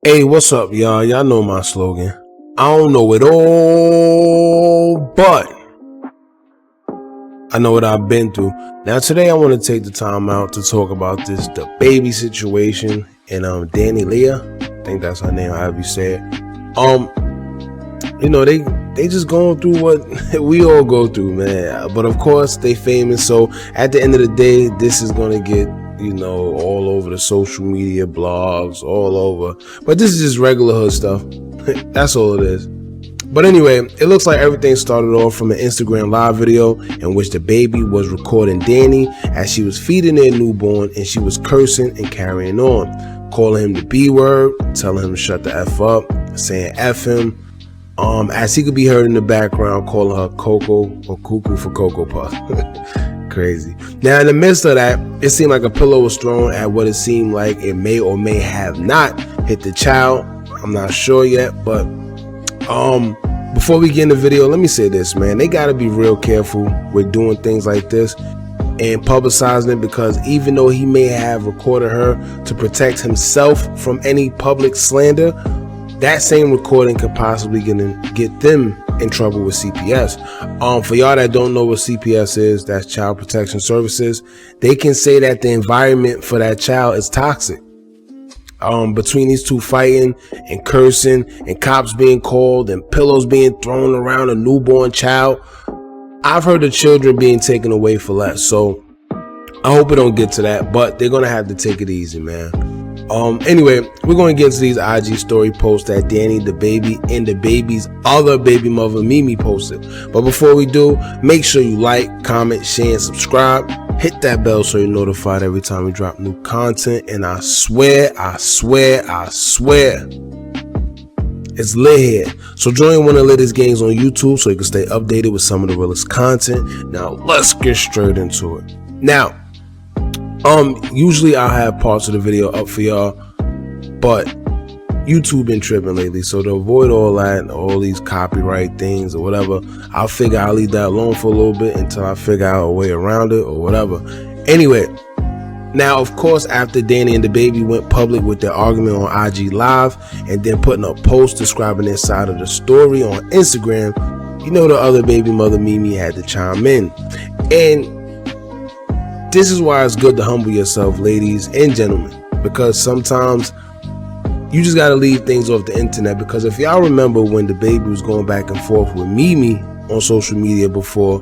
Hey, what's up, y'all? Y'all know my slogan. I don't know it all, but I know what I've been through. Now, today I want to take the time out to talk about this DaBaby situation and Dani Leigh. I think that's her name, however you say it. They just going through what we all go through, man. But of course, they famous. So at the end of the day, this is gonna get, all over the social media, blogs, all over. But this is just regular hood stuff. That's all it is. But anyway, it looks like everything started off from an Instagram live video in which DaBaby was recording Dani as she was feeding their newborn, and she was cursing and carrying on, calling him the B word, telling him to shut the F up, saying F him. As he could be heard in the background calling her Coco or Cuckoo for Cocoa Puff. Crazy. Now, in the midst of that, it seemed like a pillow was thrown at what it seemed like it may or may have not hit the child. I'm not sure yet, but before we get in the video, let me say this, man. They got to be real careful with doing things like this and publicizing it, because even though he may have recorded her to protect himself from any public slander, that same recording could possibly get them in trouble with CPS. For y'all that don't know what CPS is, that's Child Protection Services. They can say that the environment for that child is toxic. Between these two fighting and cursing and cops being called and pillows being thrown around a newborn child, I've heard of children being taken away for less. So I hope it don't get to that, but they're gonna have to take it easy, man. Anyway, we're going to get to these IG story posts that Dani, DaBaby, and DaBaby's other baby mother, Mimi, posted. But before we do, make sure you like, comment, share, and subscribe. Hit that bell so you're notified every time we drop new content. And I swear, it's lit here. So join one of the latest games on YouTube so you can stay updated with some of the realest content. Now, let's get straight into it. Now, usually I'll have parts of the video up for y'all, but YouTube been tripping lately, so to avoid all that, all these copyright things or whatever, I'll figure I'll leave that alone for a little bit until I figure out a way around it or whatever. Anyway, now of course, after Dani and DaBaby went public with their argument on IG Live and then putting a post describing their side of the story on Instagram, the other baby mother, Mimi, had to chime in. And this is why it's good to humble yourself, ladies and gentlemen, because sometimes you just got to leave things off the internet. Because if y'all remember when DaBaby was going back and forth with Mimi on social media before,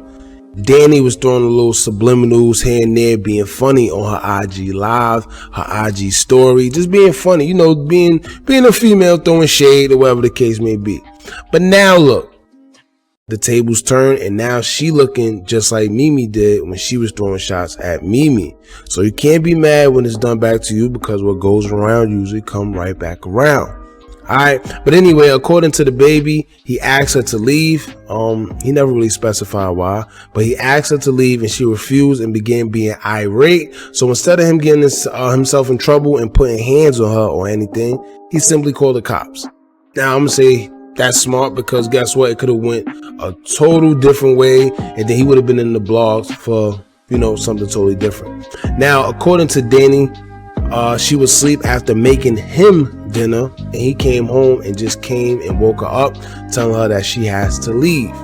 Dani was throwing a little subliminals here and there, being funny on her IG Live, her IG story, just being funny, being a female throwing shade or whatever the case may be. But now look, the tables turned, and now she looking just like Mimi did when she was throwing shots at Mimi. So you can't be mad when it's done back to you, because what goes around usually come right back around. Alright, but anyway, according to DaBaby, he asked her to leave. He never really specified why, but he asked her to leave and she refused and began being irate. So instead of him getting himself in trouble and putting hands on her or anything, he simply called the cops. Now I'm gonna say that's smart, because guess what? It could have went a total different way, and then he would have been in the blogs for, something totally different. Now, according to Dani, she was asleep after making him dinner, and he came home and just came and woke her up, telling her that she has to leave.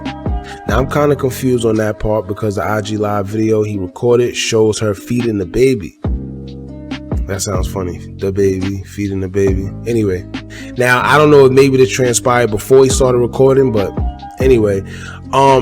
Now, I'm kind of confused on that part, because the IG Live video he recorded shows her feeding the baby. That sounds funny. DaBaby feeding the baby. Anyway, now I don't know if maybe this transpired before he started recording, but anyway,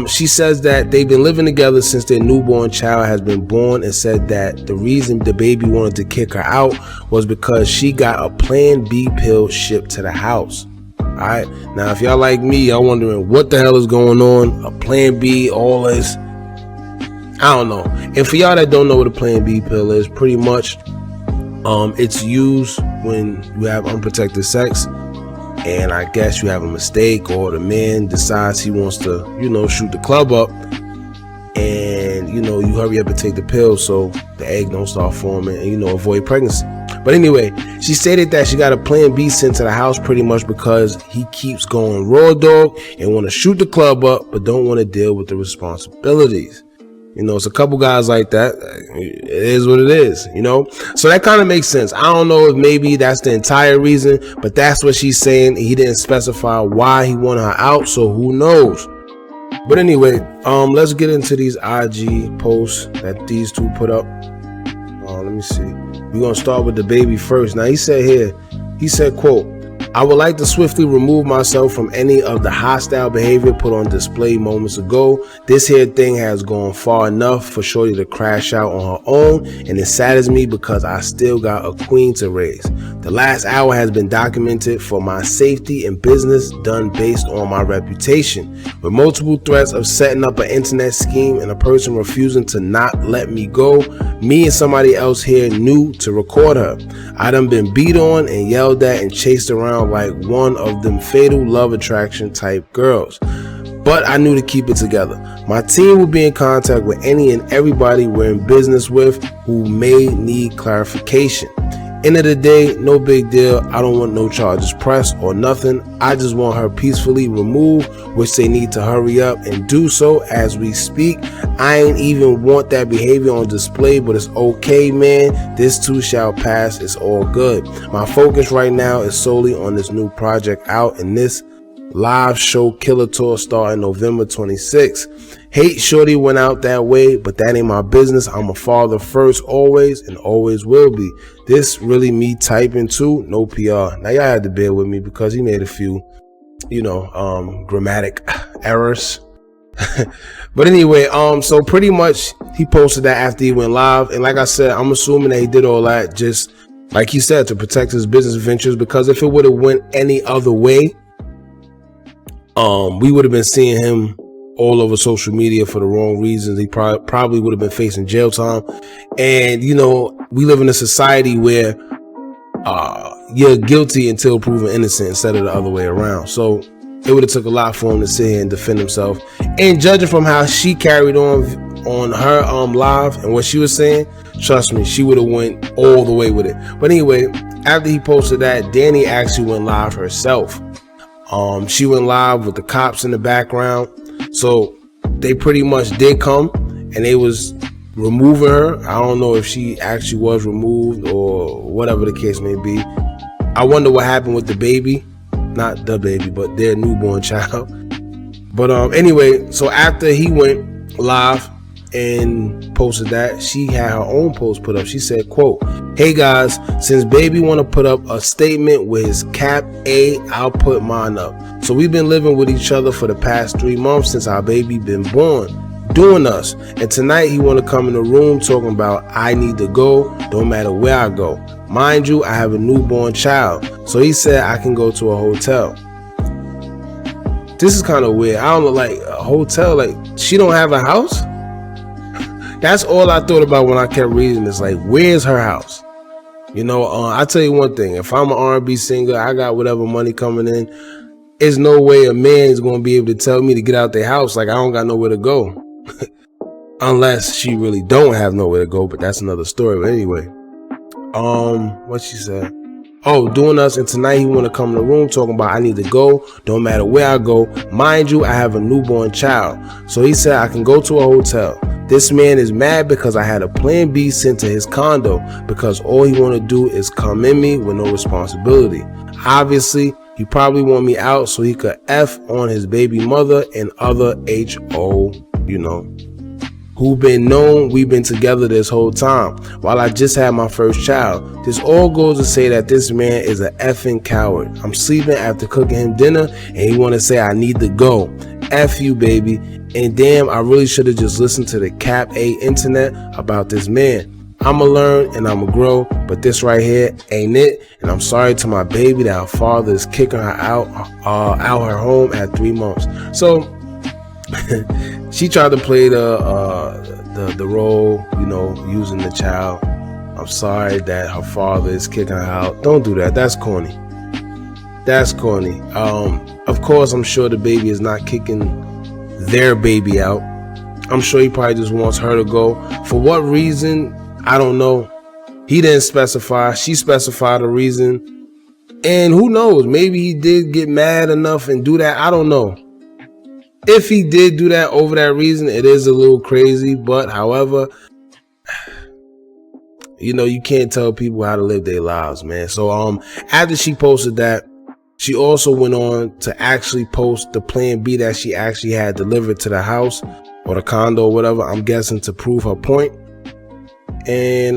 she says that they've been living together since their newborn child has been born, and said that the reason DaBaby wanted to kick her out was because she got a Plan B pill shipped to the house. Alright, now if y'all like me, y'all wondering what the hell is going on, a Plan B, all this, I don't know. And for y'all that don't know what a Plan B pill is, pretty much it's used when you have unprotected sex, and I guess you have a mistake, or the man decides he wants to, shoot the club up, and you hurry up and take the pill so the egg don't start forming and avoid pregnancy. But anyway, she stated that she got a Plan B sent to the house pretty much because he keeps going raw dog and want to shoot the club up, but don't want to deal with the responsibilities. You know, it's a couple guys like that. It is what it is, you know? So that kind of makes sense. I don't know if maybe that's the entire reason, but that's what she's saying. He didn't specify why he wanted her out, so who knows? But anyway, let's get into these IG posts that these two put up. Let me see. We're going to start with DaBaby first. Now, he said, quote, I would like to swiftly remove myself from any of the hostile behavior put on display moments ago. This here thing has gone far enough for Shorty to crash out on her own, and it saddens me because I still got a queen to raise. The last hour has been documented for my safety and business done based on my reputation. With multiple threats of setting up an internet scheme and a person refusing to not let me go, me and somebody else here knew to record her. I done been beat on and yelled at and chased around like one of them fatal love attraction type girls. But I knew to keep it together. My team will be in contact with any and everybody we're in business with who may need clarification. End of the day, no big deal. I don't want no charges pressed or nothing. I just want her peacefully removed, which they need to hurry up and do so as we speak. I ain't even want that behavior on display, but it's okay, man. This too shall pass. It's all good. My focus right now is solely on this new project out and this live show Killer Tour starting November 26th. Hate Shorty went out that way, but that ain't my business. I'm a father first, always, and always will be. This really me typing too, no PR. Now y'all had to bear with me because he made a few, grammatic errors. But anyway, so pretty much he posted that after he went live, and like I said, I'm assuming that he did all that just like he said to protect his business ventures, because if it would have went any other way, we would have been seeing him all over social media for the wrong reasons. He probably would have been facing jail time. And, we live in a society where you're guilty until proven innocent instead of the other way around. So it would have took a lot for him to sit here and defend himself. And judging from how she carried on her live and what she was saying, trust me, she would have went all the way with it. But anyway, after he posted that, Dani actually went live herself. She went live with the cops in the background. So they pretty much did come and they was removing her. I don't know if she actually was removed or whatever the case may be. I wonder what happened with DaBaby. Not DaBaby, but their newborn child. But anyway, so after he went live and posted that, she had her own post put up. She said, quote, hey guys, since Baby want to put up a statement with his cap A, I'll put mine up. So we've been living with each other for the past 3 months since our baby been born, doing us. And tonight he want to come in the room talking about I need to go, don't matter where I go. Mind you, I have a newborn child. So he said I can go to a hotel. This is kind of weird. I don't know, like a hotel, like she don't have a house? That's all I thought about when I kept reading this. Like, where's her house? I tell you one thing. If I'm an R&B singer, I got whatever money coming in. There's no way a man is going to be able to tell me to get out their house. Like, I don't got nowhere to go. Unless she really don't have nowhere to go. But that's another story. But anyway. What she said? Oh, doing us, and tonight he want to come in the room talking about I need to go, don't matter where I go. Mind you, I have a newborn child. So he said I can go to a hotel. This man is mad because I had a plan B sent to his condo because all he want to do is come in me with no responsibility. Obviously, he probably want me out so he could F on his baby mother and other HO, who been known we've been together this whole time while I just had my first child. This all goes to say that this man is an effing coward. I'm sleeping after cooking him dinner and he want to say I need to go. F you, baby. And damn, I really should have just listened to the Cap A internet about this man. I'ma learn and I'ma grow, but this right here ain't it. And I'm sorry to my baby that her father is kicking her out her home at 3 months. So she tried to play the role, using the child. I'm sorry that her father is kicking her out. Don't do that. That's corny. That's corny. Of course, I'm sure the baby is not kicking their baby out. I'm sure he probably just wants her to go. For what reason? I don't know. He didn't specify. She specified a reason. And who knows? Maybe he did get mad enough and do that. I don't know. if he did do that over that reason, it is a little crazy. But however, you know, you can't tell people how to live their lives, man. So after she posted that, she also went on to actually post the plan B that she actually had delivered to the house or the condo or whatever, I'm guessing to prove her point. And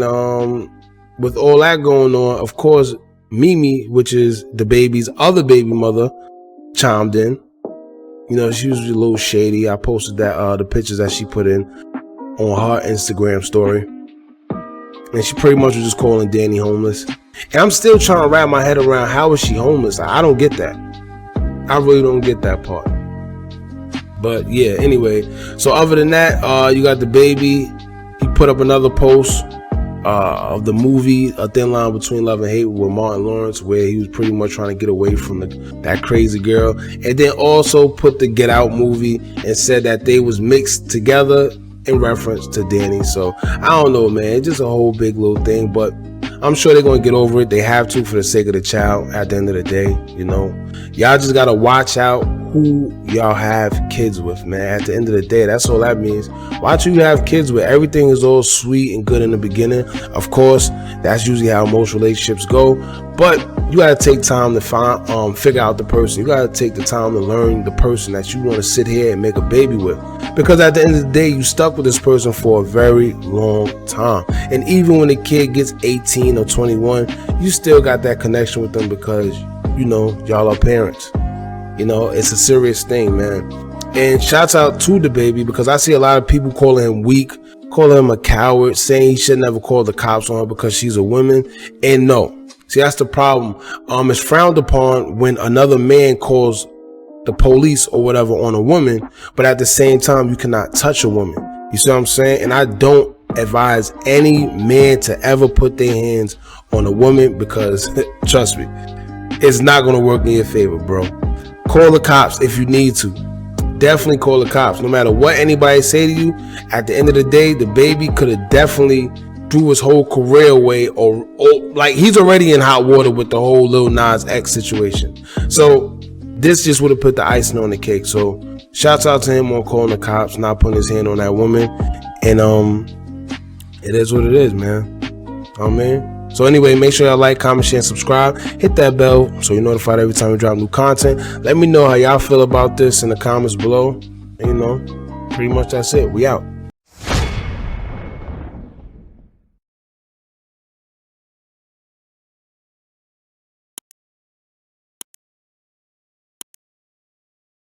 with all that going on, of course, Mimi, which is DaBaby's other baby mother, chimed in. You know, she was a little shady. I posted that the pictures that she put in on her Instagram story. And she pretty much was just calling Dani homeless. And I'm still trying to wrap my head around how is she homeless? I don't get that. I really don't get that part. But yeah, anyway. So other than that, you got DaBaby. He put up another post of the movie A Thin Line Between Love and Hate with Martin Lawrence, where he was pretty much trying to get away from that crazy girl. And then also put the Get Out movie and said that they was mixed together in reference to Dani. So I don't know, man. It's just a whole big little thing, but I'm sure they're going to get over it. They have to for the sake of the child at the end of the day, you know. Y'all just got to watch out who y'all have kids with, man. At the end of the day, that's all that means. Watch who you have kids with. Everything is all sweet and good in the beginning. Of course, that's usually how most relationships go. But you got to take time to figure out the person. You got to take the time to learn the person that you want to sit here and make a baby with. Because at the end of the day, you stuck with this person for a very long time. And even when the kid gets 18 or 21, you still got that connection with them because, you know, y'all are parents. You know, it's a serious thing, man. And shouts out to DaBaby, because I see a lot of people calling him weak, calling him a coward, saying he should never call the cops on her because she's a woman. And no. See, that's the problem. It's frowned upon when another man calls the police or whatever on a woman, but at the same time, you cannot touch a woman. You see what I'm saying? And I don't advise any man to ever put their hands on a woman because, trust me, it's not going to work in your favor, bro. Call the cops if you need to. Definitely call the cops. No matter what anybody say to you, at the end of the day, DaBaby could have definitely threw his whole career away, or like he's already in hot water with the whole Lil Nas X situation. So this just would have put the icing on the cake. So shouts out to him on calling the cops, not putting his hand on that woman. And it is what it is, man. Oh man. So anyway, make sure y'all like, comment, share, and subscribe. Hit that bell so you're notified every time we drop new content. Let me know how y'all feel about this in the comments below. And, you know, pretty much that's it. We out.